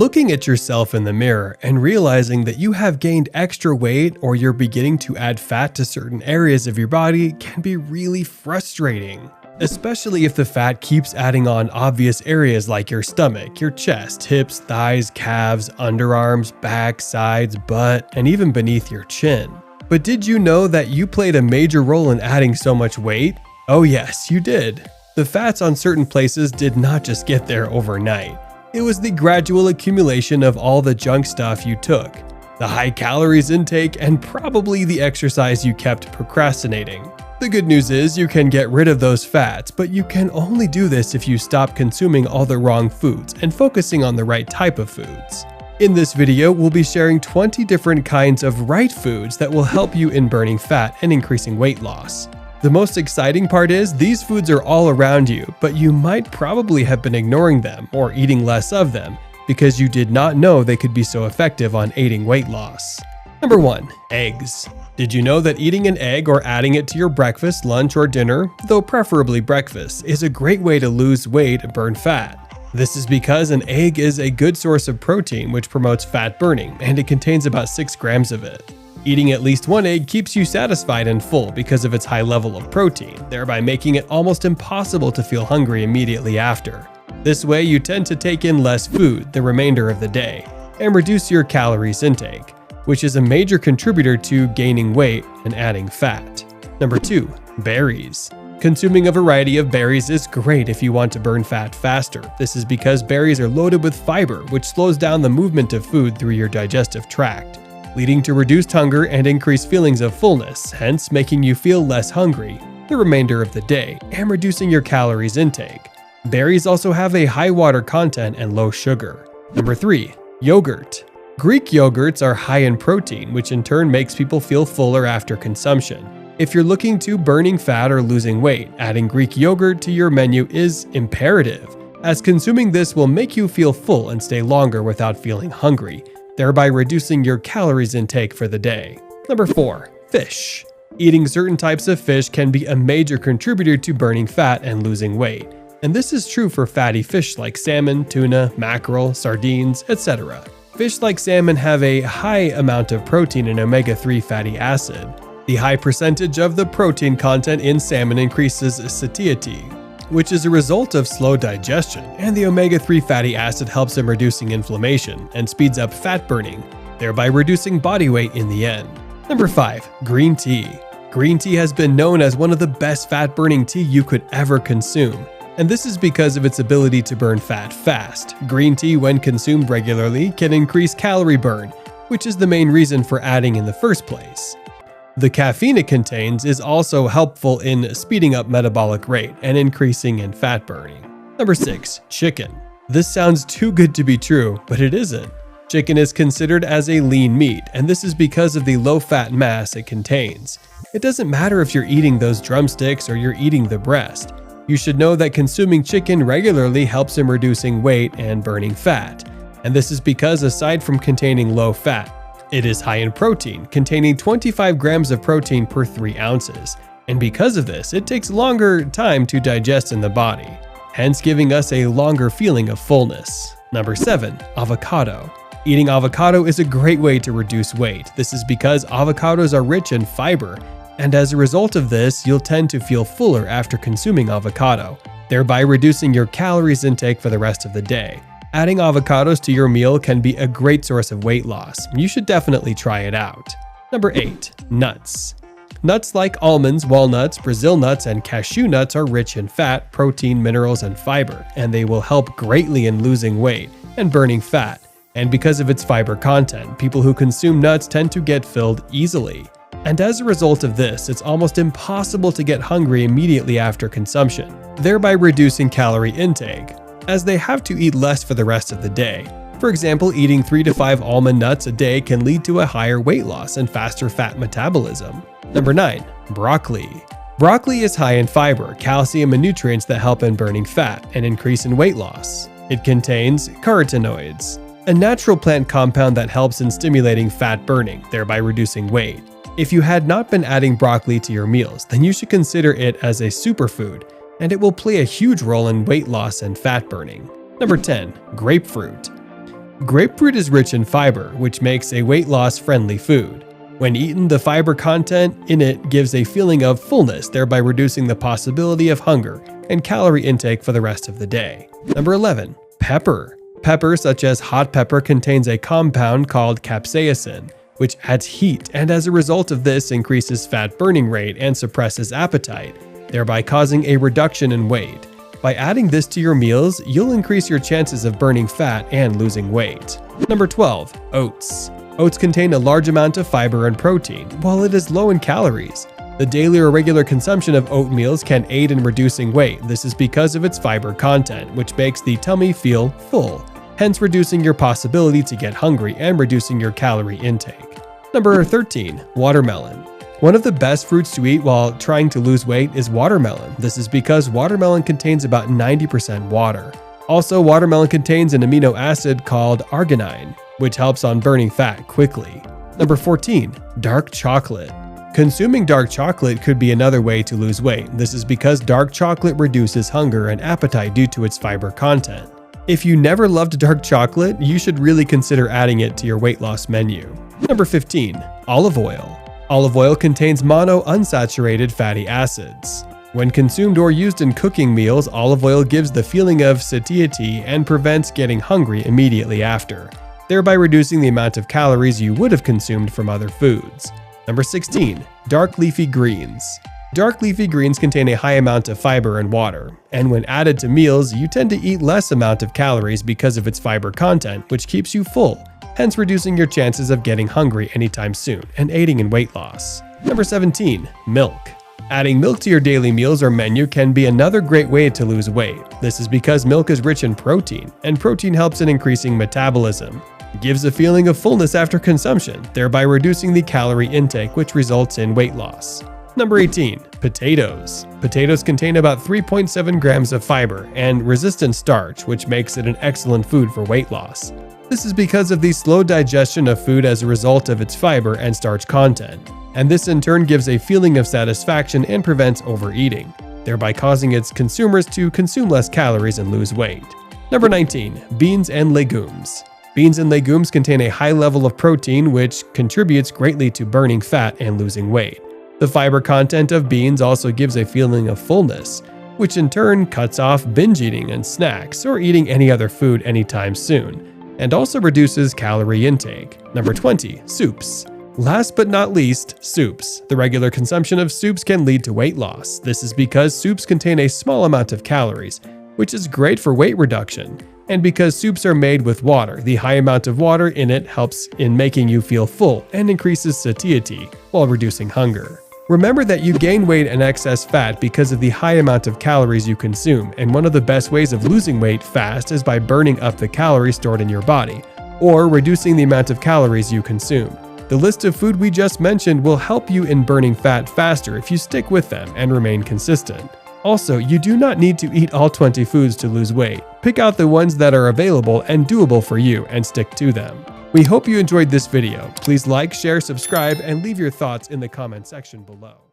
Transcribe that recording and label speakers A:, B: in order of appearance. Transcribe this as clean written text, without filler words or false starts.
A: Looking at yourself in the mirror and realizing that you have gained extra weight or you're beginning to add fat to certain areas of your body can be really frustrating, especially if the fat keeps adding on obvious areas like your stomach, your chest, hips, thighs, calves, underarms, back, sides, butt, and even beneath your chin. But did you know that you played a major role in adding so much weight? Oh yes, you did. The fats on certain places did not just get there overnight. It was the gradual accumulation of all the junk stuff you took, the high calories intake, and probably the exercise you kept procrastinating. The good news is you can get rid of those fats, but you can only do this if you stop consuming all the wrong foods and focusing on the right type of foods. In this video, we'll be sharing 20 different kinds of right foods that will help you in burning fat and increasing weight loss. The most exciting part is these foods are all around you, but you might probably have been ignoring them or eating less of them because you did not know they could be so effective on aiding weight loss. Number 1. Eggs. Did you know that eating an egg or adding it to your breakfast, lunch, or dinner, though preferably breakfast, is a great way to lose weight and burn fat? This is because an egg is a good source of protein which promotes fat burning, and it contains about 6 grams of it. Eating at least one egg keeps you satisfied and full because of its high level of protein, thereby making it almost impossible to feel hungry immediately after. This way, you tend to take in less food the remainder of the day and reduce your calories intake, which is a major contributor to gaining weight and adding fat. Number 2. Berries. Consuming a variety of berries is great if you want to burn fat faster. This is because berries are loaded with fiber, which slows down the movement of food through your digestive tract, leading to reduced hunger and increased feelings of fullness, hence making you feel less hungry the remainder of the day and reducing your calories intake. Berries also have a high water content and low sugar. Number 3. Yogurt. Greek yogurts are high in protein, which in turn makes people feel fuller after consumption. If you're looking to burning fat or losing weight, adding Greek yogurt to your menu is imperative, as consuming this will make you feel full and stay longer without feeling hungry, thereby reducing your calories intake for the day. Number 4. Fish. Eating certain types of fish can be a major contributor to burning fat and losing weight, and this is true for fatty fish like salmon, tuna, mackerel, sardines, etc. Fish like salmon have a high amount of protein and omega-3 fatty acid. The high percentage of the protein content in salmon increases satiety, which is a result of slow digestion, and the omega-3 fatty acid helps in reducing inflammation and speeds up fat burning, thereby reducing body weight in the end. Number 5. Green tea. Green tea has been known as one of the best fat-burning tea you could ever consume, and this is because of its ability to burn fat fast. Green tea, when consumed regularly, can increase calorie burn, which is the main reason for adding in the first place. The caffeine it contains is also helpful in speeding up metabolic rate and increasing in fat burning. Number 6. Chicken. This sounds too good to be true, but it isn't. Chicken is considered as a lean meat, and this is because of the low fat mass it contains. It doesn't matter if you're eating those drumsticks or you're eating the breast. You should know that consuming chicken regularly helps in reducing weight and burning fat, and this is because aside from containing low fat, it is high in protein, containing 25 grams of protein per 3 ounces, and because of this, it takes longer time to digest in the body, hence giving us a longer feeling of fullness. Number 7. Avocado. Eating avocado is a great way to reduce weight. This is because avocados are rich in fiber, and as a result of this, you'll tend to feel fuller after consuming avocado, thereby reducing your calories intake for the rest of the day. Adding avocados to your meal can be a great source of weight loss. You should definitely try it out. Number 8. Nuts. Nuts like almonds, walnuts, Brazil nuts, and cashew nuts are rich in fat, protein, minerals, and fiber, and they will help greatly in losing weight and burning fat. And because of its fiber content, people who consume nuts tend to get filled easily. And as a result of this, it's almost impossible to get hungry immediately after consumption, thereby reducing calorie intake, as they have to eat less for the rest of the day. For example, eating 3 to 5 almond nuts a day can lead to a higher weight loss and faster fat metabolism. Number 9. Broccoli. Broccoli is high in fiber, calcium, and nutrients that help in burning fat and increase in weight loss. It contains carotenoids, a natural plant compound that helps in stimulating fat burning, thereby reducing weight. If you had not been adding broccoli to your meals, then you should consider it as a superfood, and it will play a huge role in weight loss and fat burning. Number 10. Grapefruit. Grapefruit is rich in fiber, which makes a weight loss friendly food. When eaten, the fiber content in it gives a feeling of fullness, thereby reducing the possibility of hunger and calorie intake for the rest of the day. Number 11. Pepper. Pepper, such as hot pepper, contains a compound called capsaicin, which adds heat, and as a result of this increases fat burning rate and suppresses appetite, thereby causing a reduction in weight. By adding this to your meals, you'll increase your chances of burning fat and losing weight. Number 12. Oats. Oats contain a large amount of fiber and protein, while it is low in calories. The daily or regular consumption of oatmeals can aid in reducing weight. This is because of its fiber content, which makes the tummy feel full, hence reducing your possibility to get hungry and reducing your calorie intake. Number 13. Watermelon. One of the best fruits to eat while trying to lose weight is watermelon. This is because watermelon contains about 90% water. Also, watermelon contains an amino acid called arginine, which helps on burning fat quickly. Number 14. Dark chocolate. Consuming dark chocolate could be another way to lose weight. This is because dark chocolate reduces hunger and appetite due to its fiber content. If you never loved dark chocolate, you should really consider adding it to your weight loss menu. Number 15. Olive oil. Olive oil contains monounsaturated fatty acids. When consumed or used in cooking meals, olive oil gives the feeling of satiety and prevents getting hungry immediately after, thereby reducing the amount of calories you would have consumed from other foods. Number 16. Dark leafy greens. Dark leafy greens contain a high amount of fiber and water, and when added to meals, you tend to eat less amount of calories because of its fiber content, which keeps you full, hence reducing your chances of getting hungry anytime soon and aiding in weight loss. Number 17. Milk. Adding milk to your daily meals or menu can be another great way to lose weight. This is because milk is rich in protein, and protein helps in increasing metabolism. It gives a feeling of fullness after consumption, thereby reducing the calorie intake, which results in weight loss. Number 18. Potatoes. Potatoes contain about 3.7 grams of fiber and resistant starch, which makes it an excellent food for weight loss. This is because of the slow digestion of food as a result of its fiber and starch content, and this in turn gives a feeling of satisfaction and prevents overeating, thereby causing its consumers to consume less calories and lose weight. Number 19. Beans and legumes. Beans and legumes contain a high level of protein, which contributes greatly to burning fat and losing weight. The fiber content of beans also gives a feeling of fullness, which in turn cuts off binge eating and snacks or eating any other food anytime soon, and also reduces calorie intake. Number 20. Soups. Last but not least, soups. The regular consumption of soups can lead to weight loss. This is because soups contain a small amount of calories, which is great for weight reduction. And because soups are made with water, the high amount of water in it helps in making you feel full and increases satiety while reducing hunger. Remember that you gain weight and excess fat because of the high amount of calories you consume, and one of the best ways of losing weight fast is by burning up the calories stored in your body, or reducing the amount of calories you consume. The list of food we just mentioned will help you in burning fat faster if you stick with them and remain consistent. Also, you do not need to eat all 20 foods to lose weight. Pick out the ones that are available and doable for you and stick to them. We hope you enjoyed this video. Please like, share, subscribe, and leave your thoughts in the comment section below.